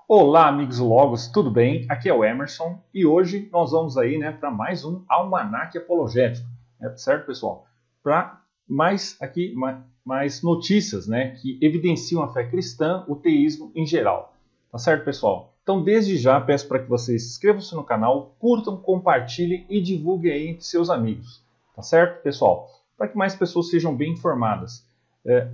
Olá, amigos do Logos, tudo bem? Aqui é o Emerson e hoje nós vamos aí, para mais um almanaque apologético, certo, pessoal? Para mais notícias, que evidenciam a fé cristã, o teísmo em geral, tá certo, pessoal? Então, desde já peço para que vocês inscrevam-se no canal, curtam, compartilhem e divulguem aí entre seus amigos, tá certo, pessoal? Para que mais pessoas sejam bem informadas.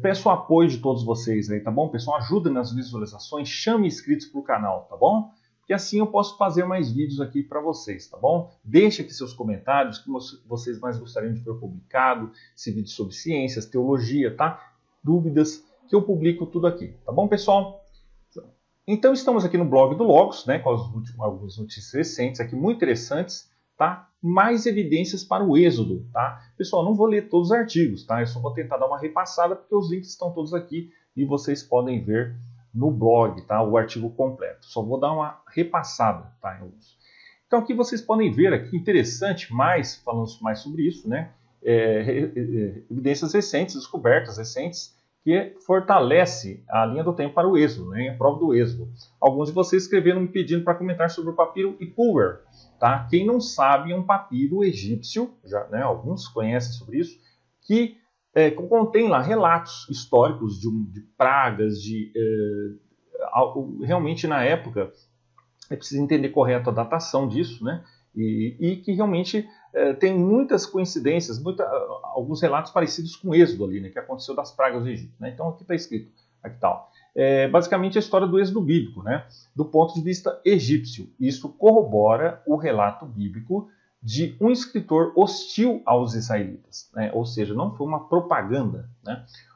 Peço o apoio de todos vocês aí, tá bom, pessoal? Ajuda nas visualizações, chame inscritos para o canal, tá bom? Porque assim eu posso fazer mais vídeos aqui para vocês, tá bom? Deixe aqui seus comentários, que vocês mais gostariam de ver publicado, esse vídeo sobre ciências, teologia, tá? Dúvidas, que eu publico tudo aqui, tá bom, pessoal? Então estamos aqui no blog do Logos, com algumas notícias recentes aqui, muito interessantes, tá? Mais evidências para o Êxodo, tá? Pessoal, não vou ler todos os artigos, tá? Eu só vou tentar dar uma repassada porque os links estão todos aqui e vocês podem ver no blog, tá? O artigo completo. Só vou dar uma repassada, tá? Então aqui vocês podem ver aqui interessante, falando mais sobre isso, evidências recentes, descobertas recentes que fortalece a linha do tempo para o Êxodo, a prova do Êxodo. Alguns de vocês escreveram me pedindo para comentar sobre o papiro Ipuwer. Tá? Quem não sabe, é um papiro egípcio, alguns conhecem sobre isso, que contém lá relatos históricos de pragas, realmente na época, é preciso entender correto a datação disso, e que realmente tem muitas coincidências, alguns relatos parecidos com o Êxodo ali, que aconteceu das pragas do Egito. Então aqui está escrito, aqui tal. Basicamente a história do êxodo bíblico, do ponto de vista egípcio. Isso corrobora o relato bíblico de um escritor hostil aos israelitas, ou seja, não foi uma propaganda.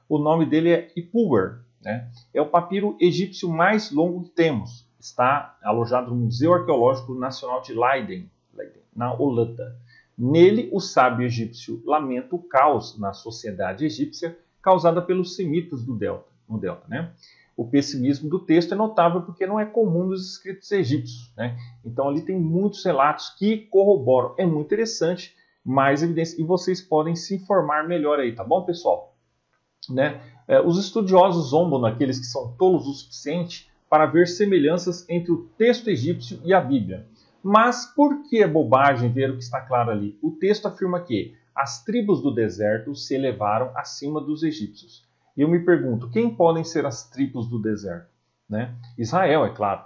O nome dele é Ipuwer, é o papiro egípcio mais longo que temos. Está alojado no Museu Arqueológico Nacional de Leiden, na Holanda. Nele, o sábio egípcio lamenta o caos na sociedade egípcia causada pelos semitas no delta. O pessimismo do texto é notável porque não é comum nos escritos egípcios. Então ali tem muitos relatos que corroboram. É muito interessante, mais evidência. E vocês podem se informar melhor aí, tá bom, pessoal? Os estudiosos zombam daqueles que são tolos o suficiente para ver semelhanças entre o texto egípcio e a Bíblia. Mas por que é bobagem ver o que está claro ali? O texto afirma que as tribos do deserto se elevaram acima dos egípcios. E eu me pergunto, quem podem ser as tribos do deserto? Israel, é claro.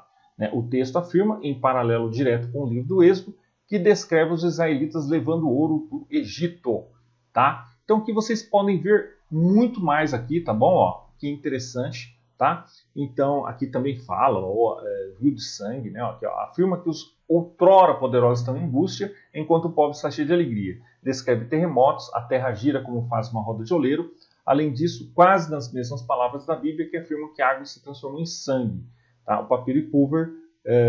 O texto afirma, em paralelo direto com o livro do Êxodo, que descreve os israelitas levando ouro do Egito. Tá? Então aqui vocês podem ver muito mais aqui, tá bom? Que interessante. Tá? Então aqui também fala, rio de sangue, afirma que os outrora poderosos estão em angústia, enquanto o pobre está cheio de alegria. Descreve terremotos, a terra gira como faz uma roda de oleiro. Além disso, quase nas mesmas palavras da Bíblia que afirmam que a água se transformou em sangue. Tá? O papiro Ipuwer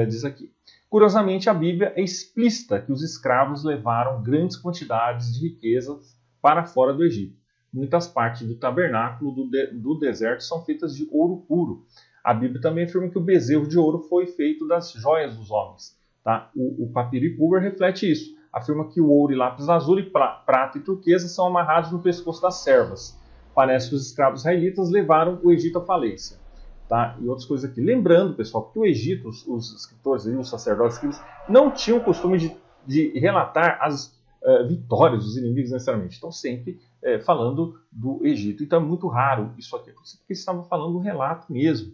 diz aqui. Curiosamente, a Bíblia é explícita que os escravos levaram grandes quantidades de riquezas para fora do Egito. Muitas partes do tabernáculo do deserto são feitas de ouro puro. A Bíblia também afirma que o bezerro de ouro foi feito das joias dos homens. Tá? O papiro Ipuwer reflete isso. Afirma que o ouro e lápis lazuli, prata e turquesa são amarrados no pescoço das servas. Parece que os escravos israelitas levaram o Egito à falência. Tá? E outras coisas aqui. Lembrando, pessoal, que o Egito, os escritores, os sacerdotes, não tinham o costume de relatar as vitórias dos inimigos necessariamente. Estão sempre falando do Egito. Então é muito raro isso aqui, porque eles estavam falando um relato mesmo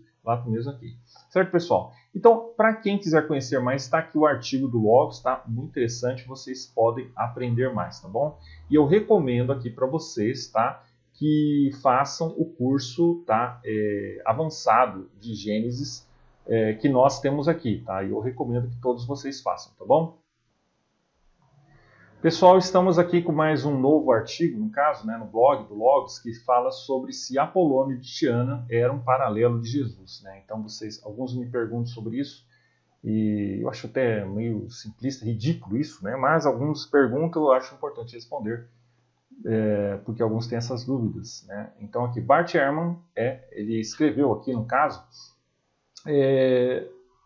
aqui. Certo, pessoal? Então, para quem quiser conhecer mais, está aqui o artigo do Logos, tá? Muito interessante, vocês podem aprender mais, tá bom? E eu recomendo aqui para vocês, tá? Que façam o curso, tá? Avançado de Gênesis que nós temos aqui, tá? E eu recomendo que todos vocês façam, tá bom? Pessoal, estamos aqui com mais um novo artigo, no caso, no blog do Logos, que fala sobre se Apolônio de Tiana era um paralelo de Jesus. Então, alguns me perguntam sobre isso, e eu acho até meio simplista, ridículo isso, mas alguns perguntam, eu acho importante responder, porque alguns têm essas dúvidas. Então, aqui, Bart Ehrman, ele escreveu aqui, no caso,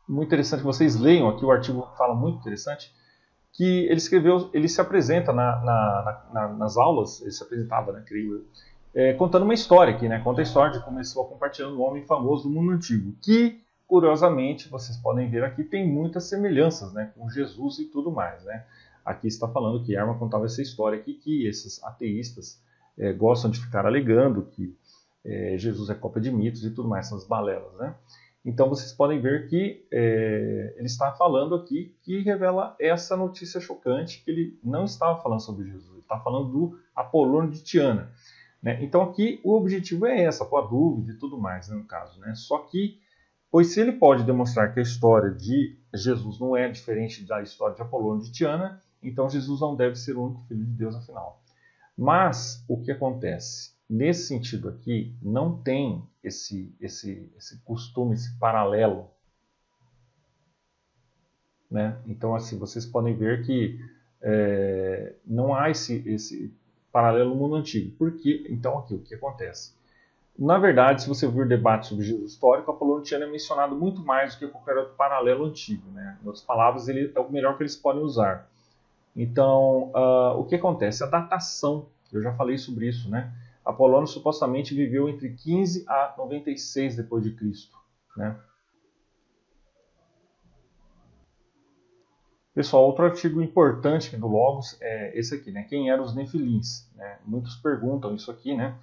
muito interessante que vocês leiam aqui, o artigo fala muito interessante, que ele escreveu, ele se apresenta nas aulas, ele se apresentava, creio eu, contando uma história aqui, conta a história de como começou a compartilhar um homem famoso do mundo antigo, que curiosamente, vocês podem ver aqui, tem muitas semelhanças, né, com Jesus e tudo mais, né? Aqui está falando que Herman contava essa história aqui, que esses ateístas gostam de ficar alegando que Jesus é cópia de mitos e tudo mais, essas balelas, né? Então vocês podem ver que ele está falando aqui que revela essa notícia chocante, que ele não estava falando sobre Jesus, ele está falando do Apolônio de Tiana, né? Então aqui o objetivo é essa, com a dúvida e tudo mais, né, no caso, né? Só que, pois se ele pode demonstrar que a história de Jesus não é diferente da história de Apolônio de Tiana, então Jesus não deve ser o único filho de Deus afinal. Mas o que acontece? Nesse sentido aqui, não tem esse costume, esse paralelo, né? Então, assim, vocês podem ver que não há esse paralelo no mundo antigo. Por quê? Então, aqui, o que acontece? Na verdade, se você vir debate sobre Jesus histórico, Apolônio de Tiana é mencionado muito mais do que qualquer outro paralelo antigo, né? Em outras palavras, ele é o melhor que eles podem usar. Então, o que acontece? A datação, eu já falei sobre isso, né? Apolônio supostamente viveu entre 15 a 96 depois de Cristo, né? Pessoal, outro artigo importante aqui do Logos é esse aqui, né? Quem eram os Nefilins? Né? Muitos perguntam isso aqui, né?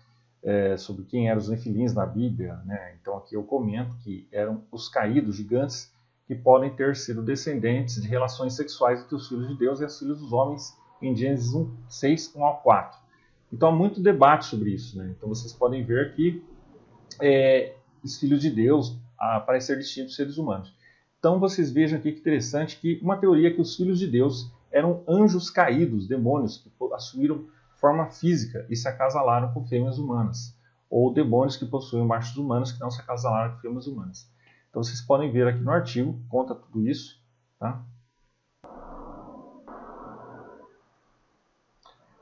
Sobre quem eram os Nefilins na Bíblia, né? Então aqui eu comento que eram os caídos gigantes que podem ter sido descendentes de relações sexuais entre os filhos de Deus e os filhos dos homens em Gênesis 6, 1 ao 4. Então há muito debate sobre isso, né? Então vocês podem ver que os filhos de Deus parecem ser distintos dos seres humanos. Então vocês vejam aqui que interessante que uma teoria é que os filhos de Deus eram anjos caídos, demônios que assumiram forma física e se acasalaram com fêmeas humanas, ou demônios que possuem machos humanos que não se acasalaram com fêmeas humanas. Então vocês podem ver aqui no artigo, conta tudo isso, tá?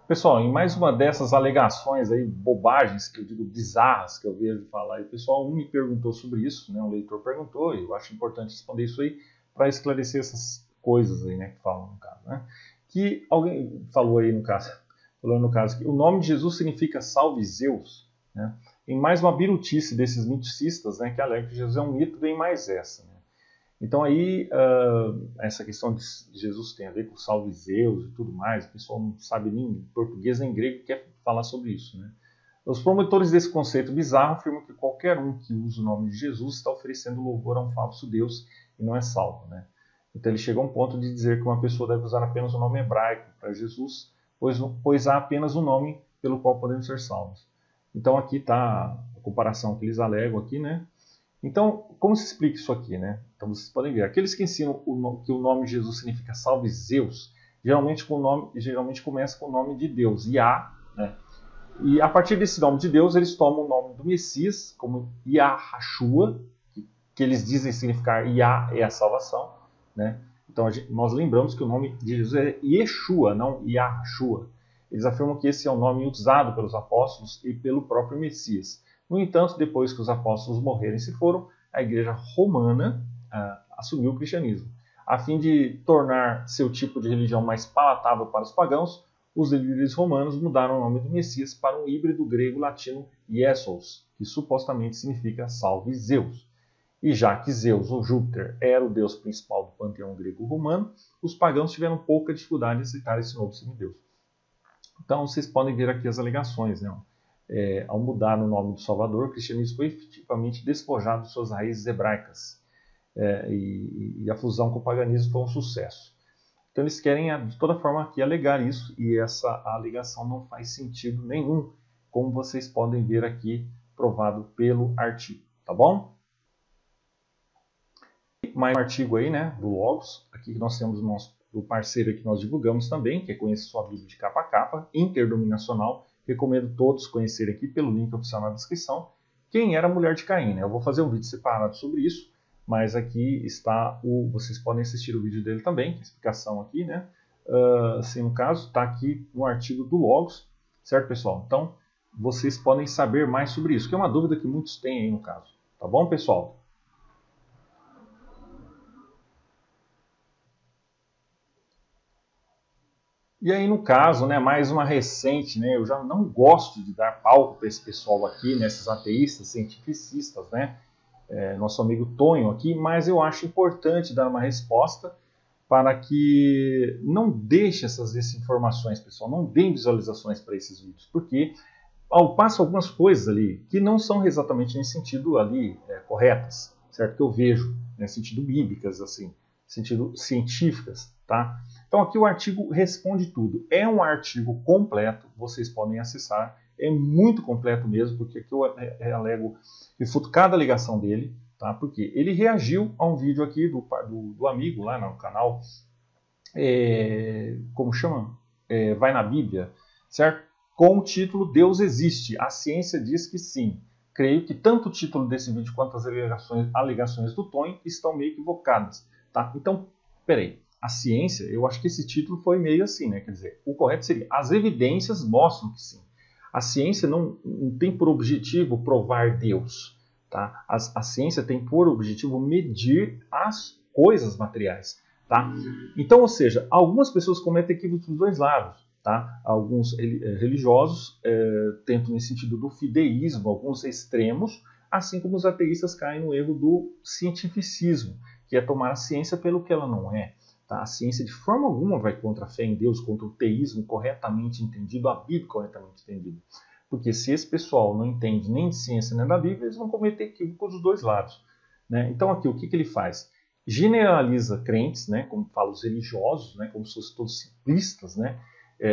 Pessoal, em mais uma dessas alegações aí, bobagens, que eu digo bizarras, que eu vejo falar, e o pessoal me perguntou sobre isso, né? Um leitor perguntou, e eu acho importante responder isso aí para esclarecer essas coisas aí, né, que falam no caso, né? Que alguém falou aí no caso que o nome de Jesus significa salve Zeus, né? Em mais uma birutice desses miticistas, né, que alegam que Jesus é um mito, vem mais essa, né? Então aí, essa questão de Jesus tem a ver com salve Zeus e tudo mais, o pessoal não sabe nem português nem grego quer falar sobre isso, né? Os promotores desse conceito bizarro afirmam que qualquer um que usa o nome de Jesus está oferecendo louvor a um falso Deus e não é salvo, né? Então ele chega a um ponto de dizer que uma pessoa deve usar apenas o nome hebraico para Jesus, pois há apenas um nome pelo qual podemos ser salvos. Então aqui está a comparação que eles alegam aqui, né? Então, como se explica isso aqui, né? Então vocês podem ver, aqueles que ensinam que o nome de Jesus significa salve Zeus, geralmente começa com o nome de Deus, Yah, né? E a partir desse nome de Deus, eles tomam o nome do Messias, como Yahshua, que eles dizem significar Yah é a salvação, né? Então nós lembramos que o nome de Jesus é Yeshua, não Yahshua. Eles afirmam que esse é o nome usado pelos apóstolos e pelo próprio Messias. No entanto, depois que os apóstolos morreram e se foram, a igreja romana assumiu o cristianismo. A fim de tornar seu tipo de religião mais palatável para os pagãos, os líderes romanos mudaram o nome do Messias para um híbrido grego-latino Iesos, que supostamente significa salve Zeus. E já que Zeus, ou Júpiter, era o deus principal do panteão grego-romano, os pagãos tiveram pouca dificuldade em aceitar esse novo semideus. Então vocês podem ver aqui as alegações, né? Ao mudar o nome do Salvador, o cristianismo foi efetivamente despojado de suas raízes hebraicas, e a fusão com o paganismo foi um sucesso. Então eles querem, de toda forma, aqui alegar isso, e essa alegação não faz sentido nenhum, como vocês podem ver aqui, provado pelo artigo, tá bom? Mais um artigo aí, né, do Logos, aqui que nós temos o parceiro que nós divulgamos também, que é Conheça Sua Bíblia de Capa a Capa, interdominacional. Recomendo todos conhecerem aqui pelo link oficial na descrição. Quem era a mulher de Caim, né? Eu vou fazer um vídeo separado sobre isso, mas aqui está vocês podem assistir o vídeo dele também, que é a explicação aqui, né? Assim, no caso, está aqui no artigo do Logos, certo, pessoal? Então, vocês podem saber mais sobre isso, que é uma dúvida que muitos têm aí no caso. Tá bom, pessoal? E aí, no caso, né, mais uma recente, né, eu já não gosto de dar palco para esse pessoal aqui, né, esses ateístas, cientificistas, né, nosso amigo Tonho aqui, mas eu acho importante dar uma resposta para que não deixe essas desinformações, pessoal, não deem visualizações para esses vídeos, porque ao passo algumas coisas ali que não são exatamente nesse sentido ali corretas, certo? Que eu vejo, né, sentido bíblicas, assim, sentido científicas, tá? Então aqui o artigo responde tudo. É um artigo completo, vocês podem acessar, é muito completo mesmo, porque aqui eu alego, refuto cada alegação dele, tá? Porque ele reagiu a um vídeo aqui do amigo lá no canal, como chama? Vai na Bíblia, certo? Com o título Deus Existe, a ciência diz que sim. Creio que tanto o título desse vídeo quanto as alegações do Tonho estão meio equivocadas, tá? Então, peraí, a ciência, eu acho que esse título foi meio assim, né? Quer dizer, o correto seria, as evidências mostram que sim. A ciência não tem por objetivo provar Deus, tá? A ciência tem por objetivo medir as coisas materiais, tá? Então, ou seja, algumas pessoas cometem equívocos dos dois lados. Tá? Alguns religiosos tentam nesse sentido do fideísmo, alguns extremos, assim como os ateístas caem no erro do cientificismo, que é tomar a ciência pelo que ela não é. Tá? A ciência de forma alguma vai contra a fé em Deus, contra o teísmo corretamente entendido, a Bíblia corretamente entendida. Porque se esse pessoal não entende nem de ciência nem da Bíblia, eles vão cometer equívocos dos dois lados. Né? Então aqui, o que ele faz? Generaliza crentes, né, como fala os religiosos, né, como se fossem todos simplistas, né?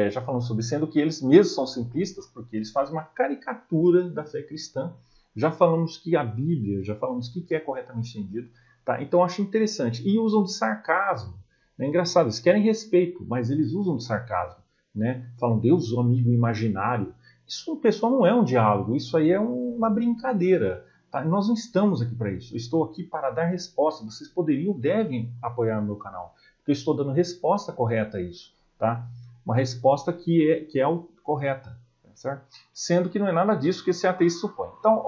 Já falamos sobre, sendo que eles mesmos são simplistas, porque eles fazem uma caricatura da fé cristã. Já falamos que a Bíblia, já falamos o que é corretamente entendido. Tá? Então, eu acho interessante. E usam de sarcasmo. É engraçado, eles querem respeito, mas eles usam de sarcasmo. Né? Falam, Deus, o amigo imaginário. Isso, pessoal, não é um diálogo, isso aí é uma brincadeira. Tá? Nós não estamos aqui para isso. Eu estou aqui para dar resposta. Vocês poderiam, devem apoiar o meu canal, porque eu estou dando resposta correta a isso. Tá? Uma resposta que é correta, certo? Sendo que não é nada disso que esse ateísta supõe. Então,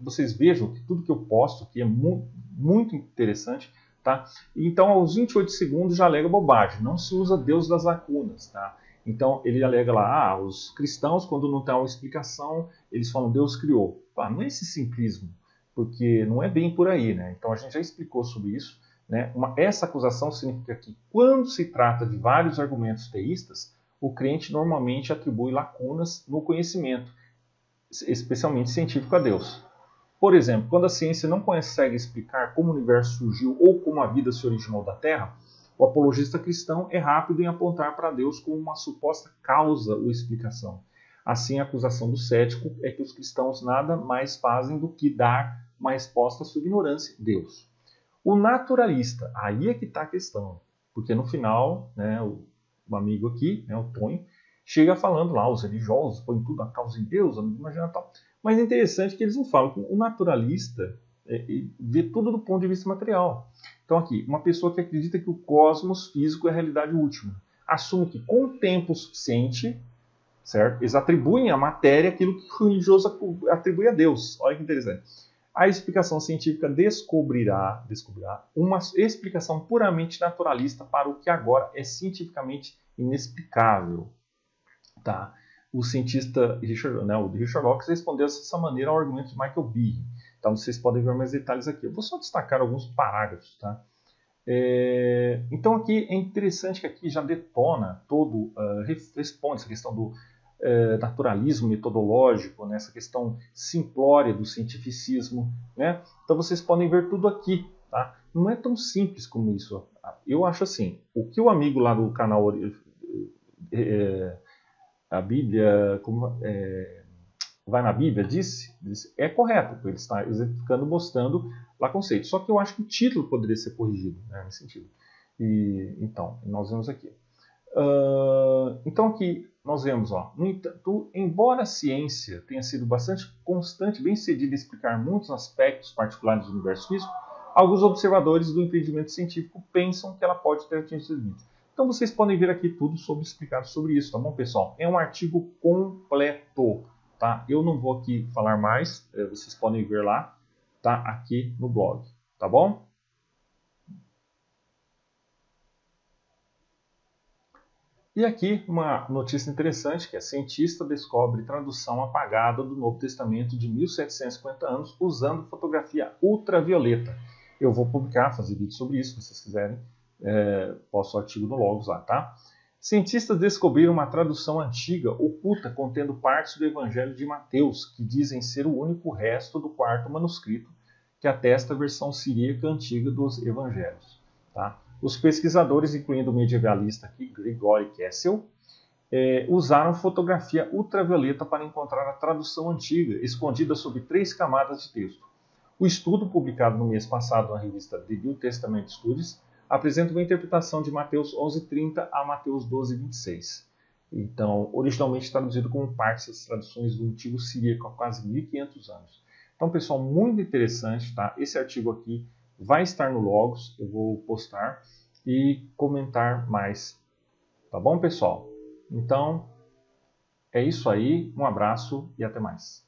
vocês vejam que tudo que eu posto aqui é muito interessante, tá? Então, aos 28 segundos já alega bobagem, não se usa Deus das lacunas, tá? Então, ele alega lá, os cristãos, quando não tem uma explicação, eles falam Deus criou. Não é esse simplismo, porque não é bem por aí, né? Então, a gente já explicou sobre isso. Né? Essa acusação significa que, quando se trata de vários argumentos teístas, o crente normalmente atribui lacunas no conhecimento, especialmente científico, a Deus. Por exemplo, quando a ciência não consegue explicar como o universo surgiu ou como a vida se originou da Terra, o apologista cristão é rápido em apontar para Deus como uma suposta causa ou explicação. Assim, a acusação do cético é que os cristãos nada mais fazem do que dar uma resposta à sua ignorância, Deus. O naturalista, aí é que está a questão, porque no final, né, o amigo aqui, né, o Tonho, chega falando lá, os religiosos põem tudo a causa em Deus, imagina tal. Mas é interessante que eles não falam que o naturalista vê tudo do ponto de vista material. Então aqui, uma pessoa que acredita que o cosmos físico é a realidade última, assume que com o tempo suficiente, certo? Eles atribuem à matéria aquilo que o religioso atribui a Deus. Olha que interessante. A explicação científica descobrirá uma explicação puramente naturalista para o que agora é cientificamente inexplicável. Tá? O cientista o Richard Dawkins respondeu dessa maneira ao argumento de Michael Behe. Então vocês podem ver mais detalhes aqui. Eu vou só destacar alguns parágrafos. Tá? Então aqui é interessante que aqui já detona todo, responde essa questão do naturalismo metodológico, né, essa questão simplória do cientificismo. Né? Então vocês podem ver tudo aqui. Tá? Não é tão simples como isso. Eu acho assim, o que o amigo lá do canal a Bíblia, vai na Bíblia, disse é correto, porque ele está exemplificando, mostrando lá conceitos. Só que eu acho que o título poderia ser corrigido, né, nesse sentido. Então, nós vemos aqui. Então aqui nós vemos, no entanto, embora a ciência tenha sido bastante constante, bem sucedida em explicar muitos aspectos particulares do universo físico, alguns observadores do entendimento científico pensam que ela pode ter atingido limites. Então vocês podem ver aqui tudo explicado sobre isso, tá bom, pessoal? É um artigo completo, tá? Eu não vou aqui falar mais, vocês podem ver lá, tá? Aqui no blog, tá bom? E aqui uma notícia interessante, que é cientista descobre tradução apagada do Novo Testamento de 1750 anos usando fotografia ultravioleta. Eu vou publicar, fazer vídeo sobre isso, se vocês quiserem, posto o artigo no Logos lá, tá? Cientistas descobriram uma tradução antiga oculta contendo partes do Evangelho de Mateus, que dizem ser o único resto do quarto manuscrito que atesta a versão siríaca antiga dos Evangelhos, tá? Os pesquisadores, incluindo o medievalista aqui, Grigori Kessel, usaram fotografia ultravioleta para encontrar a tradução antiga, escondida sob 3 camadas de texto. O estudo, publicado no mês passado na revista The New Testament Studies, apresenta uma interpretação de Mateus 11:30 a Mateus 12:26. Então, originalmente traduzido como partes das traduções do antigo siríaco há quase 1500 anos. Então, pessoal, muito interessante, tá? Esse artigo aqui vai estar no Logos, eu vou postar e comentar mais. Tá bom, pessoal? Então, é isso aí. Um abraço e até mais.